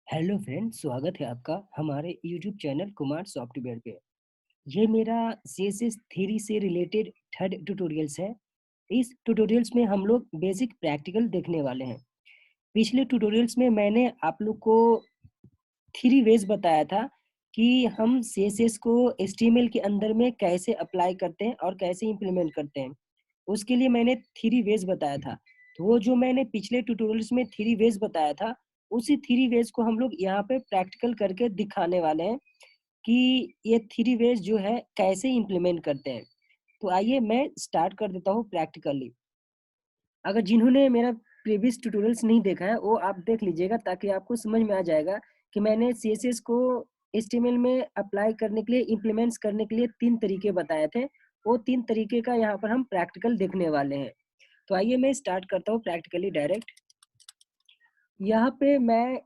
Hello friends, स्वागत है आपका हमारे यूट्यूब चैनल कुमार सॉफ्टवेयर पे। ये मेरा सीएसएस थ्री से रिलेटेड थर्ड ट्यूटोरियल्स है। इस ट्यूटोरियल्स में हम लोग बेसिक प्रैक्टिकल देखने वाले हैं। पिछले ट्यूटोरियल्स में मैंने आप लोग को थ्री वेज बताया था कि हम सीएसएस को एचटीएमएल के अंदर में कैसे अप्लाई करते हैं और कैसे इम्प्लीमेंट करते हैं। उसके लिए मैंने थ्री वेज बताया था। तो वो जो मैंने पिछले ट्यूटोरियल्स में थ्री वेज बताया था, उसी थ्री वेज को हम लोग यहाँ पे प्रैक्टिकल करके दिखाने वाले हैं कि ये थ्री वेज जो है कैसे इम्प्लीमेंट करते हैं। तो आइए मैं स्टार्ट कर देता हूँ प्रैक्टिकली। अगर जिन्होंने मेरा प्रीवियस ट्यूटोरियल्स नहीं देखा है वो आप देख लीजिएगा, ताकि आपको समझ में आ जाएगा कि मैंने सीएसएस को एचटीएमएल में अप्लाई करने के लिए, इम्प्लीमेंट्स करने के लिए तीन तरीके बताए थे। वो तीन तरीके का यहाँ पर हम प्रैक्टिकल देखने वाले हैं। तो आइए मैं स्टार्ट करता हूँ प्रैक्टिकली डायरेक्ट। यहाँ पे मैं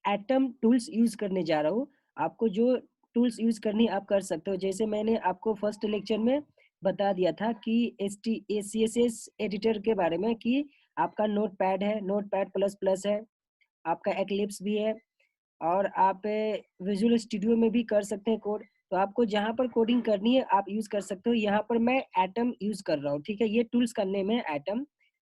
एटम टूल्स यूज करने जा रहा हूँ। आपको जो टूल्स यूज करनी आप कर सकते हो। जैसे मैंने आपको फर्स्ट लेक्चर में बता दिया था कि CSS एडिटर के बारे में, कि आपका नोट पैड है, नोट पैड प्लस प्लस है, आपका एक्लिप्स भी है, और आप विजुअल स्टूडियो में भी कर सकते हैं कोड। तो आपको जहाँ पर कोडिंग करनी है आप यूज कर सकते हो। यहाँ पर मैं एटम यूज कर रहा हूँ, ठीक है। ये टूल्स का नेम है एटम।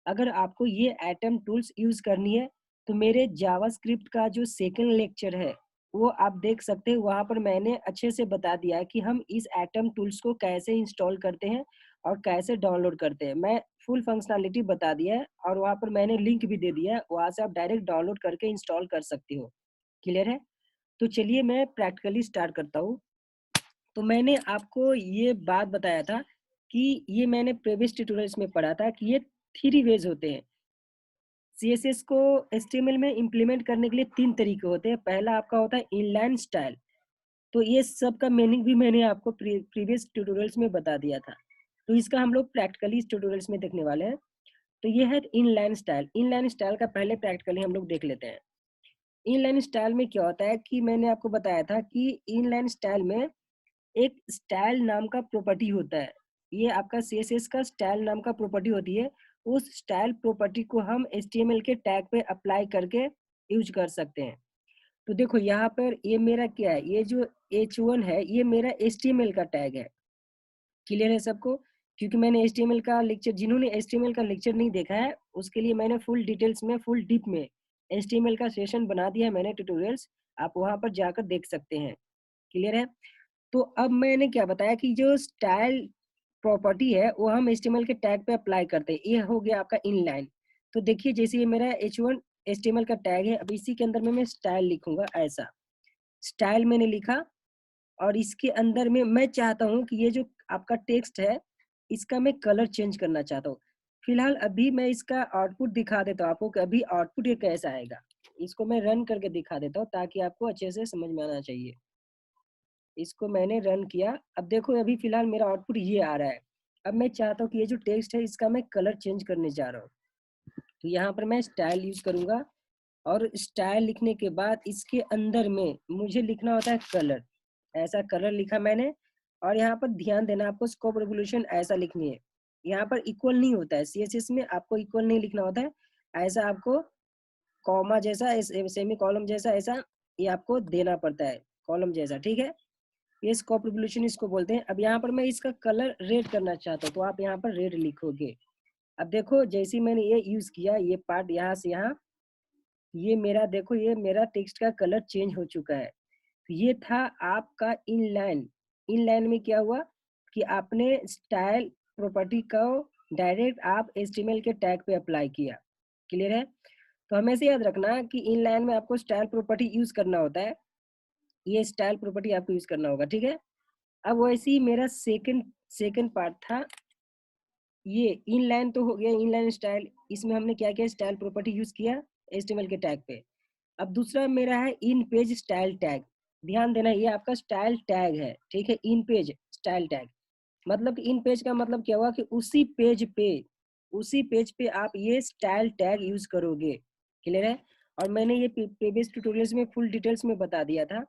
अगर आपको ये एटम टूल्स यूज करनी है तो मेरे जावास्क्रिप्ट का जो सेकंड लेक्चर है वो आप देख सकते हैं। वहाँ पर मैंने अच्छे से बता दिया है कि हम इस एटम टूल्स को कैसे इंस्टॉल करते हैं और कैसे डाउनलोड करते हैं। मैं फुल फंक्शनैलिटी बता दिया है और वहाँ पर मैंने लिंक भी दे दिया है, वहाँ से आप डायरेक्ट डाउनलोड करके इंस्टॉल कर सकते हो। क्लियर है? तो चलिए मैं प्रैक्टिकली स्टार्ट करता हूँ। तो मैंने आपको ये बात बताया था कि ये मैंने प्रीवियस ट्यूटोरियल्स में पढ़ा था कि ये थ्री वेज होते हैं। सीएसएस को एचटीएमएल में इम्प्लीमेंट करने के लिए तीन तरीके होते हैं। पहला आपका होता है इनलाइन स्टाइल। तो ये सब का मीनिंग भी मैंने आपको प्रीवियस ट्यूटोरियल्स में बता दिया था। तो इसका हम लोग प्रैक्टिकली इस ट्यूटोरियल्स में देखने वाले हैं। तो ये है इनलाइन स्टाइल। इनलाइन स्टाइल का पहले प्रैक्टिकली हम लोग देख लेते हैं। इनलाइन स्टाइल में क्या होता है कि मैंने आपको बताया था कि इनलाइन स्टाइल में एक स्टाइल नाम का प्रॉपर्टी होता है। ये आपका सीएसएस का स्टाइल नाम का प्रॉपर्टी होती है। उस स्टाइल प्रॉपर्टी को हम एचटीएमएल के टैग पे अप्लाई करके यूज कर सकते हैं। तो देखो यहाँ पर ये मेरा क्या है, ये जो h1 है ये मेरा एचटीएमएल का टैग है। क्लियर है सबको? क्योंकि मैंने एचटीएमएल का लेक्चर, जिन्होंने एचटीएमएल का लेक्चर नहीं देखा है उसके लिए मैंने फुल डिटेल्स में, फुल डीप में एचटीएमएल का सेशन बना दिया है मैंने ट्यूटोरियल्स। आप वहां पर जाकर देख सकते हैं। क्लियर है? तो अब मैंने क्या बताया कि जो स्टाइल प्रॉपर्टी है वो हम एचटीएमएल के टैग पे अप्लाई करते हैं। ये हो गया आपका इनलाइन। तो देखिए जैसे ये मेरा h1 एचटीएमएल का टैग है, अब इसी के अंदर में मैं स्टाइल लिखूंगा। ऐसा स्टाइल मैंने लिखा और इसके अंदर में मैं चाहता हूँ कि ये जो आपका टेक्स्ट है इसका मैं कलर चेंज करना चाहता हूँ। फिलहाल अभी मैं इसका आउटपुट दिखा देता हूँ आपको कि अभी आउटपुट ये कैसा आएगा। इसको मैं रन करके दिखा देता हूँ ताकि आपको अच्छे से समझ में आना चाहिए। इसको मैंने रन किया। अब देखो अभी फिलहाल मेरा आउटपुट ये आ रहा है। अब मैं चाहता हूँ कि ये जो टेक्स्ट है इसका मैं कलर चेंज करने जा रहा हूँ। तो यहाँ पर मैं स्टाइल यूज करूंगा और स्टाइल लिखने के बाद इसके अंदर में मुझे लिखना होता है कलर। ऐसा कलर लिखा मैंने। और यहाँ पर ध्यान देना, आपको स्कोप रेवोल्यूशन ऐसा लिखनी है। यहाँ पर इक्वल नहीं होता है, सीएसएस में आपको इक्वल नहीं लिखना होता है। ऐसा आपको कॉमा जैसा, सेमी कॉलम जैसा, ऐसा ये आपको देना पड़ता है, कॉलम जैसा। ठीक है? ये स्कोप रिवोल्यूशन इसको बोलते हैं। अब यहाँ पर मैं इसका कलर रेड करना चाहता हूँ तो आप यहाँ पर रेड लिखोगे। अब देखो जैसे ही मैंने ये यूज किया, ये पार्ट यहाँ से यहाँ, ये मेरा देखो ये मेरा टेक्स्ट का कलर चेंज हो चुका है। तो ये था आपका इनलाइन। इनलाइन में क्या हुआ कि आपने स्टाइल प्रॉपर्टी को डायरेक्ट आप एचटीएमएल के टैग पे अप्लाई किया। क्लियर है? तो हमेशा याद रखना कि इनलाइन में आपको स्टाइल प्रॉपर्टी यूज करना होता है। ये स्टाइल प्रॉपर्टी आपको यूज करना होगा। ठीक है? अब वैसे ही मेरा सेकंड सेकंड पार्ट था। ये इनलाइन तो हो गया, इनलाइन स्टाइल। इसमें हमने क्या किया, स्टाइल प्रॉपर्टी यूज किया एचटीएमएल के टैग पे। अब दूसरा मेरा है इन पेज स्टाइल टैग। ध्यान देना ये आपका स्टाइल टैग है। ठीक है? इन पेज स्टाइल टैग मतलब कि इन पेज का मतलब क्या हुआ कि उसी पेज पे आप ये स्टाइल टैग यूज करोगे। क्लियर है? और मैंने ये प्रीवियस ट्यूटोरियल्स में फुल डिटेल्स में बता दिया था।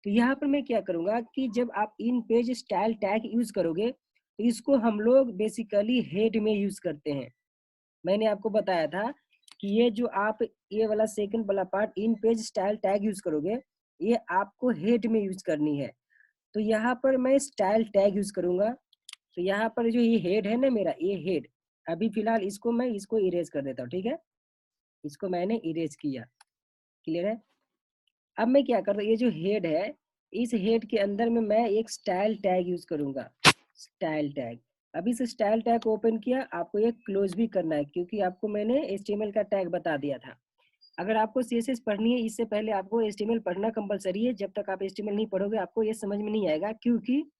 तो यहाँ पर मैं क्या करूंगा कि जब आप इन पेज स्टाइल टैग यूज करोगे तो इसको हम लोग बेसिकली हेड में यूज करते हैं। मैंने आपको बताया था कि ये जो आप ये वाला सेकंड वाला part in page style tag use करोगे, ये आपको हेड में यूज करनी है। तो यहाँ पर मैं स्टाइल टैग यूज करूंगा। तो यहाँ पर जो ये हेड है ना मेरा, ये हेड, अभी फिलहाल इसको मैं इसको इरेज कर देता हूँ, ठीक है। इसको मैंने इरेज किया, क्लियर है। अब मैं क्या कर रहा हूँ, ये जो हेड है, इस हेड के अंदर में मैं एक स्टाइल टैग यूज करूंगा, स्टाइल टैग। अभी से स्टाइल टैग को ओपन किया, आपको ये क्लोज भी करना है क्योंकि आपको मैंने HTML का टैग बता दिया था। अगर आपको CSS पढ़नी है, इससे पहले आपको HTML पढ़ना कंपलसरी है। जब तक आप HTML नहीं पढ़ोगे आपको ये समझ में नहीं आएगा, क्योंकि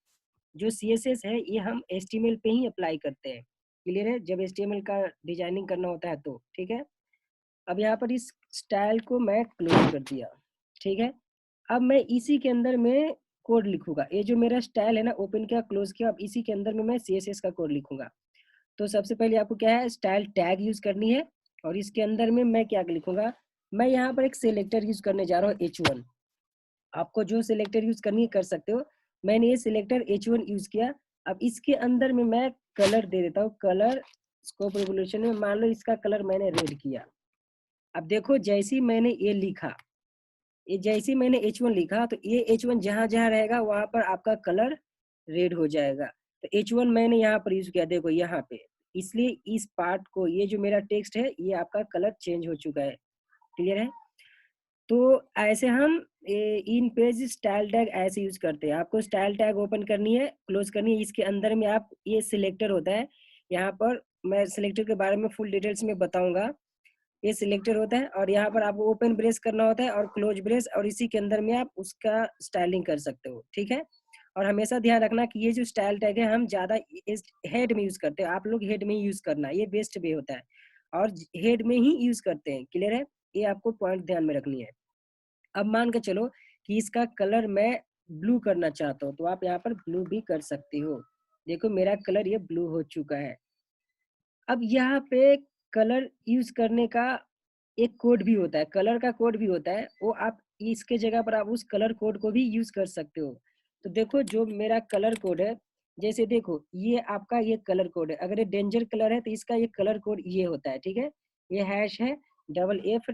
जो CSS है ये हम HTML पे ही अप्लाई करते हैं, क्लियर है, जब HTML का डिजाइनिंग करना होता है तो, ठीक है। अब यहाँ पर इस स्टाइल को मैं क्लोज कर दिया, ठीक है। अब मैं इसी के अंदर में कोड लिखूंगा। ये जो मेरा स्टाइल है ना, ओपन किया क्लोज किया, अब इसी के अंदर में मैं CSS का कोड लिखूंगा। तो सबसे पहले आपको क्या है, स्टाइल टैग यूज करनी है। और इसके अंदर में मैं क्या लिखूंगा, मैं यहाँ पर एक सिलेक्टर यूज करने जा रहा हूँ, H1। आपको जो सिलेक्टर यूज करनी है कर सकते हो। मैंने ये सिलेक्टर H1 यूज किया। अब इसके अंदर में मैं कलर दे देता हूँ, कलर स्कोप रेवोल्यूशन में मान लो इसका कलर मैंने रेड किया। अब देखो जैसे ही मैंने ये लिखा, ये जैसे ही मैंने H1 लिखा, तो ये H1 जहां जहां रहेगा वहां पर आपका कलर रेड हो जाएगा। तो H1 मैंने यहाँ पर यूज किया, देखो यहाँ पे, इसलिए इस पार्ट को, ये जो मेरा टेक्स्ट है, ये आपका कलर चेंज हो चुका है, क्लियर है। तो ऐसे हम इन पेज स्टाइल टैग ऐसे यूज करते हैं। आपको स्टाइल टैग ओपन करनी है, क्लोज करनी है। इसके अंदर में आप, ये सिलेक्टर होता है, यहाँ पर मैं सिलेक्टर के बारे में फुल डिटेल्स में बताऊंगा। ये सिलेक्टर होता है और यहाँ पर आपको ओपन ब्रेस करना होता है और क्लोज ब्रेस, और इसी के अंदर में आप उसका स्टाइलिंग कर सकते हो, ठीक है। और हमेशा ध्यान रखना कि ये जो स्टाइल टैग है हम ज्यादा हेड में यूज करते हैं, आप लोग हेड में ही यूज करना, ये बेस्ट वे होता है और हेड में ही यूज करते हैं, क्लियर है। ये आपको पॉइंट ध्यान में रखनी है। अब मान के चलो कि इसका कलर मैं ब्लू करना चाहता हूँ, तो आप यहाँ पर ब्लू भी कर सकते हो। देखो मेरा कलर ये ब्लू हो चुका है। अब यहाँ पे कलर यूज करने का एक कोड भी होता है, कलर का कोड भी होता है, वो आप इसके जगह पर आप उस कलर कोड को भी यूज कर सकते हो। तो देखो जो मेरा कलर कोड है, जैसे देखो ये आपका ये कलर कोड है, अगर ये डेंजर कलर है तो इसका ये कलर कोड ये होता है, ठीक है। ये हैश है FF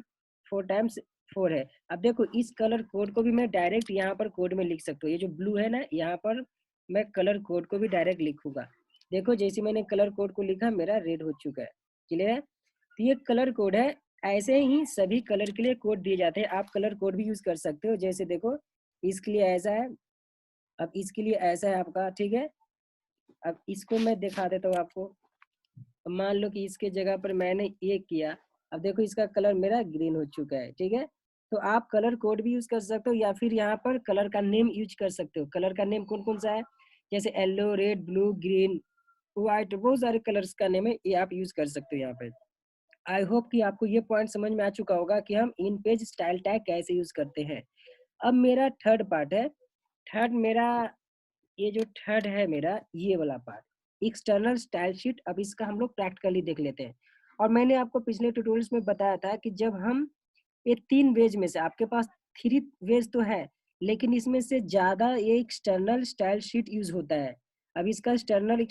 4 है। अब देखो इस कलर कोड को भी मैं डायरेक्ट यहाँ पर कोड में लिख सकता हूँ। ये जो ब्लू है ना, यहाँ पर मैं कलर कोड को भी डायरेक्ट लिखूंगा। देखो जैसे मैंने कलर कोड को लिखा, मेरा रेड हो चुका है, क्लियर है। तो ये कलर कोड है। ऐसे ही सभी कलर के लिए कोड दिए जाते हैं, आप कलर कोड भी यूज कर सकते हो। जैसे देखो इसके लिए ऐसा है, अब इसके लिए ऐसा है आपका, ठीक है। अब इसको मैं दिखा देता हूँ आपको। अब मान लो कि इसके जगह पर मैंने ये किया, अब देखो इसका कलर मेरा ग्रीन हो चुका है, ठीक है। तो आप कलर कोड भी यूज कर सकते हो या फिर यहाँ पर कलर का नेम यूज कर सकते हो। कलर का नेम कौन कौन सा है, जैसे yellow, red, blue, green, white, बहुत सारे कलर्स का नेम है, ये आप यूज कर सकते हो यहाँ पे। आई होप कि आपको ये पॉइंट समझ में आ चुका होगा कि हम इन पेज स्टाइल टैग कैसे यूज करते हैं। अब मेरा थर्ड पार्ट है। थर्ड मेरा, ये जो थर्ड है मेरा, ये वाला पार्ट, एक्सटर्नल स्टाइल शीट। अब इसका हम लोग प्रैक्टिकली देख लेते हैं। और मैंने आपको पिछले ट्यूटोरियल्स में बताया था कि जब हम ये 3 वेज में से, आपके पास 3 वेज तो है, लेकिन इसमें से ज्यादा ये एक्सटर्नल स्टाइल शीट यूज होता है। अब इसका एक्सटर्नल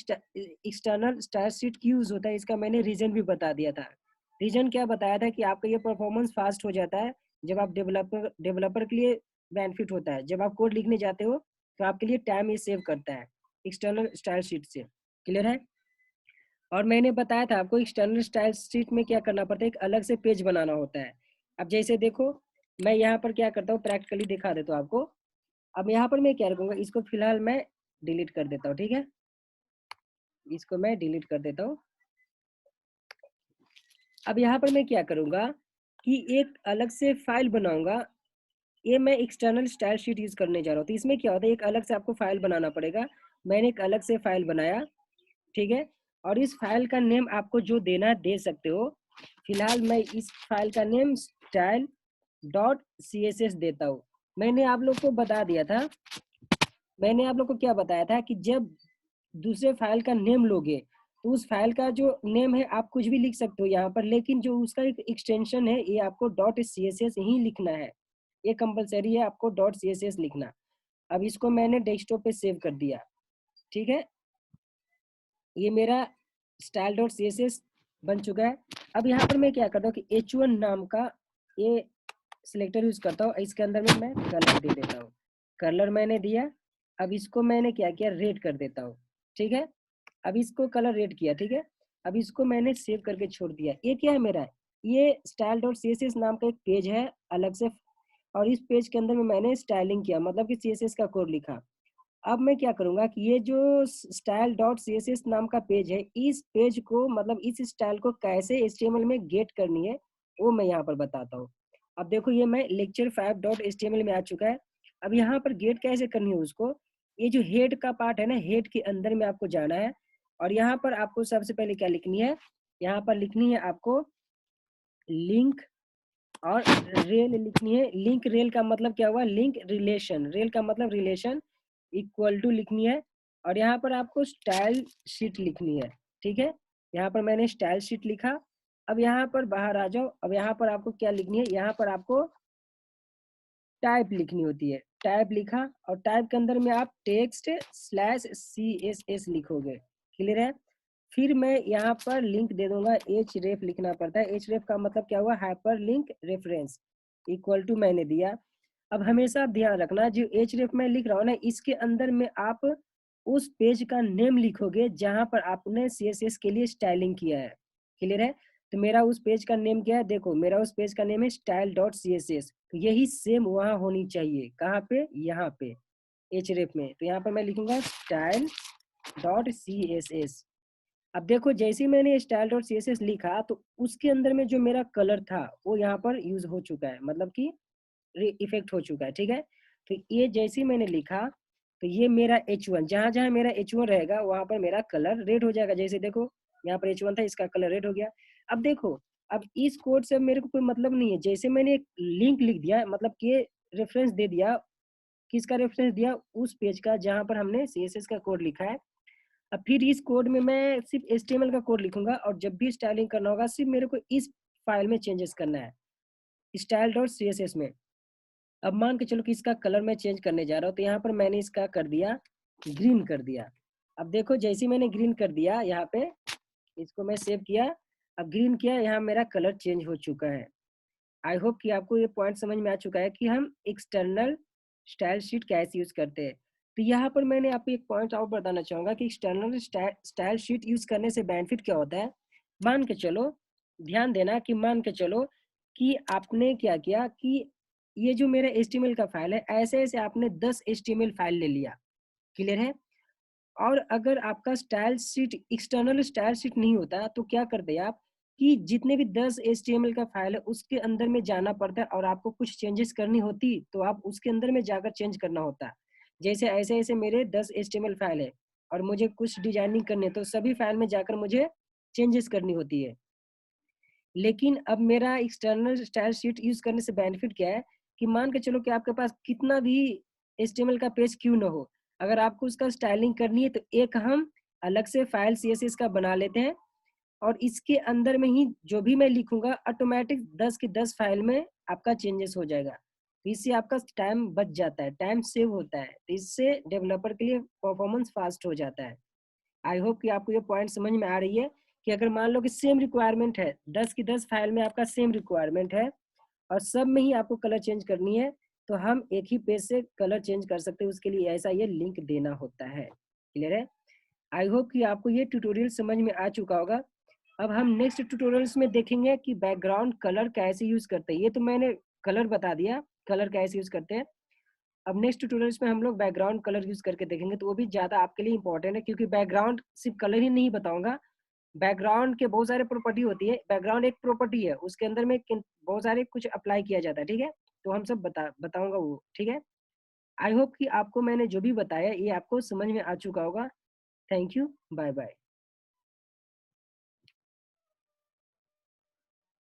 स्टाइल शीट क्यों यूज होता है, इसका मैंने रीजन भी बता दिया था। रीजन क्या बताया था कि आपका ये परफॉर्मेंस फास्ट हो जाता है। जब आप डेवलपर के लिए बेनिफिट होता है, जब आप कोड लिखने जाते हो तो आपके लिए टाइम ये सेव करता है एक्सटर्नल स्टाइल शीट से, क्लियर है। और मैंने बताया था आपको एक्सटर्नल स्टाइल शीट में क्या करना पड़ता है, एक अलग से पेज बनाना होता है। अब जैसे देखो मैं यहाँ पर क्या करता हूँ, प्रैक्टिकली दिखा देता हूँ आपको। अब यहाँ पर मैं क्या करूँगा, इसको फिलहाल मैं डिलीट कर देता हूँ, ठीक है। इसको मैं डिलीट कर देता हूँ। अब यहाँ पर मैं क्या करूँगा कि एक अलग से फाइल बनाऊंगा। ये मैं एक्सटर्नल स्टाइल शीट यूज करने जा रहा हूँ, तो इसमें क्या होता है, एक अलग से आपको फाइल बनाना पड़ेगा। मैंने एक अलग से फाइल बनाया, ठीक है। और इस फाइल का नेम आपको जो देना दे सकते हो। फिलहाल मैं इस फाइल का नेम style.css देता हूँ। मैंने आप लोग को बता दिया था, मैंने आप लोग को क्या बताया था कि जब दूसरे फाइल का नेम लोगे तो उस फाइल का जो नेम है आप कुछ भी लिख सकते हो यहाँ पर, लेकिन जो उसका एक एक्सटेंशन है ये आपको .css ही लिखना है। ये कंपलसरी है आपको .css लिखना। अब इसको मैंने डेस्कटॉप पे सेव कर दिया, ठीक है। ये मेरा style.css बन चुका है। अब यहाँ पर मैं क्या करता हूँ कि H1 नाम का ये सिलेक्टर यूज करता हूँ, इसके अंदर में मैं कलर दे देता हूँ। कलर मैंने दिया, अब इसको मैंने क्या किया, रेड कर देता हूँ। ठीक है, अब इसको कलर रेड किया। ठीक है, अब इसको मैंने सेव करके छोड़ दिया। ये क्या है मेरा, ये style.css नाम का एक पेज है अलग से, और इस पेज के अंदर में मैंने स्टाइलिंग किया, मतलब कि CSS का कोड लिखा। अब मैं क्या करूंगा कि ये जो style.css नाम का पेज है, इस पेज को मतलब इस स्टाइल को कैसे HTML में गेट करनी है वो मैं यहाँ पर बताता हूँ। अब देखो ये मैं lecture5.html में आ चुका है। अब यहाँ पर गेट कैसे करनी है उसको, ये जो हेड का पार्ट है ना, हेड के अंदर में आपको जाना है, और यहाँ पर आपको सबसे पहले क्या लिखनी है, यहाँ पर लिखनी है आपको लिंक, और रेल लिखनी है। लिंक रेल का मतलब क्या हुआ, लिंक रिलेशन, रेल का मतलब रिलेशन, इक्वल टू लिखनी है, और यहाँ पर आपको स्टाइल शीट लिखनी है। ठीक है, यहाँ पर मैंने स्टाइल शीट लिखा। अब यहाँ पर बाहर आ जाओ, अब यहाँ पर आपको क्या लिखनी है, यहाँ पर आपको टाइप लिखनी होती है। टाइप लिखा, और टाइप के अंदर में आप टेक्स्ट स्लैश CSS लिखोगे। क्लियर है, फिर मैं यहाँ पर लिंक दे दूंगा, href लिखना पड़ता है। href का मतलब क्या हुआ, hyperlink reference, equal to मैंने दिया। अब हमेशा ध्यान रखना, जो href मैं लिख रहा हूँ ना, इसके अंदर में आप उस पेज का नेम लिखोगे जहां पर आपने CSS के लिए स्टाइलिंग किया है। क्लियर है, तो मेरा उस पेज का नेम क्या है, देखो मेरा उस पेज का नेम है style.css, तो यही सेम वहां होनी चाहिए। कहाँ पे, यहाँ पे href में, तो यहाँ पर मैं लिखूंगा style.css। अब देखो जैसे ही मैंने style.css लिखा, तो उसके अंदर में जो मेरा कलर था वो यहाँ पर यूज हो चुका है, मतलब कि इफेक्ट हो चुका है। ठीक है, तो ये जैसे ही मैंने लिखा, तो ये मेरा H1, जहां जहां मेरा H1 रहेगा वहां पर मेरा कलर रेड हो जाएगा। जैसे देखो यहाँ पर H1 था, इसका कलर रेड हो गया। अब देखो, अब इस कोड से मेरे को कोई मतलब नहीं है, जैसे मैंने एक लिंक लिख दिया, मतलब कि रेफरेंस दे दिया, किसका रेफरेंस दिया, उस पेज का जहां पर हमने CSS का कोड लिखा है। अब फिर इस कोड में मैं सिर्फ HTML का कोड लिखूंगा, और जब भी स्टाइलिंग करना होगा सिर्फ मेरे को इस फाइल में चेंजेस करना है, style.css में। अब मान के चलो कि इसका कलर मैं चेंज करने जा रहा हूँ, तो यहाँ पर मैंने इसका कर दिया ग्रीन कर दिया। अब देखो जैसे ही मैंने ग्रीन कर दिया, यहाँ पे इसको मैं सेव किया, अब ग्रीन किया, यहाँ मेरा कलर चेंज हो चुका है। आई होप कि आपको ये पॉइंट समझ में आ चुका है कि हम एक्सटर्नल स्टाइल शीट कैसे यूज करते हैं। तो यहाँ पर मैंने आपको एक पॉइंट और बताना चाहूंगा कि एक्सटर्नल स्टाइल शीट यूज करने से बेनिफिट क्या होता है। मान के चलो, ध्यान देना कि मान के चलो कि आपने क्या किया कि ये जो मेरा HTML का फाइल है, ऐसे ऐसे आपने 10 HTML फाइल ले लिया। क्लियर है, और अगर आपका style sheet external style sheet नहीं होता, तो क्या करते हैं आप कि जितने भी 10 HTML का फाइल है उसके अंदर में जाना पड़ता है, और आपको कुछ चेंजेस करनी होती तो आप उसके अंदर में जाकर चेंज करना होता। जैसे ऐसे ऐसे मेरे 10 HTML फाइल है, और मुझे कुछ डिजाइनिंग करनी है, तो सभी फाइल में जाकर मुझे चेंजेस करनी होती है। लेकिन अब मेरा एक्सटर्नल स्टाइल शीट यूज करने से बेनिफिट क्या है कि मान के चलो कि आपके पास कितना भी HTML का पेज क्यों ना हो, अगर आपको उसका स्टाइलिंग करनी है तो एक हम अलग से फाइल CSS का बना लेते हैं, और इसके अंदर में ही जो भी मैं लिखूंगा ऑटोमेटिक 10 की 10 फाइल में आपका चेंजेस हो जाएगा। तो इससे आपका टाइम बच जाता है, टाइम सेव होता है, तो इससे डेवलपर के लिए परफॉर्मेंस फास्ट हो जाता है। आई होप कि आपको ये पॉइंट समझ में आ रही है कि अगर मान लो कि सेम रिक्वायरमेंट है, 10 की 10 फाइल में आपका सेम रिक्वायरमेंट है, और सब में ही आपको कलर चेंज करनी है, तो हम एक ही पेज से कलर चेंज कर सकते हैं। उसके लिए ऐसा ये लिंक देना होता है। क्लियर है, आई होप कि आपको ये ट्यूटोरियल समझ में आ चुका होगा। अब हम नेक्स्ट ट्यूटोरियल्स में देखेंगे कि बैकग्राउंड कलर कैसे यूज करते हैं। ये तो मैंने कलर बता दिया, कलर कैसे यूज करते हैं। अब नेक्स्ट ट्यूटोरियल्स में हम लोग बैकग्राउंड कलर यूज करके देखेंगे, तो वो भी ज्यादा आपके लिए इंपॉर्टेंट है, क्योंकि बैकग्राउंड सिर्फ कलर ही नहीं बताऊंगा, बैकग्राउंड के बहुत सारे प्रॉपर्टी होती है। बैकग्राउंड एक प्रॉपर्टी है, उसके अंदर में बहुत सारे कुछ अप्लाई किया जाता है। ठीक है, तो हम सब बताऊंगा वो। ठीक है, आई होप कि आपको मैंने जो भी बताया ये आपको समझ में आ चुका होगा। Thank you, bye bye.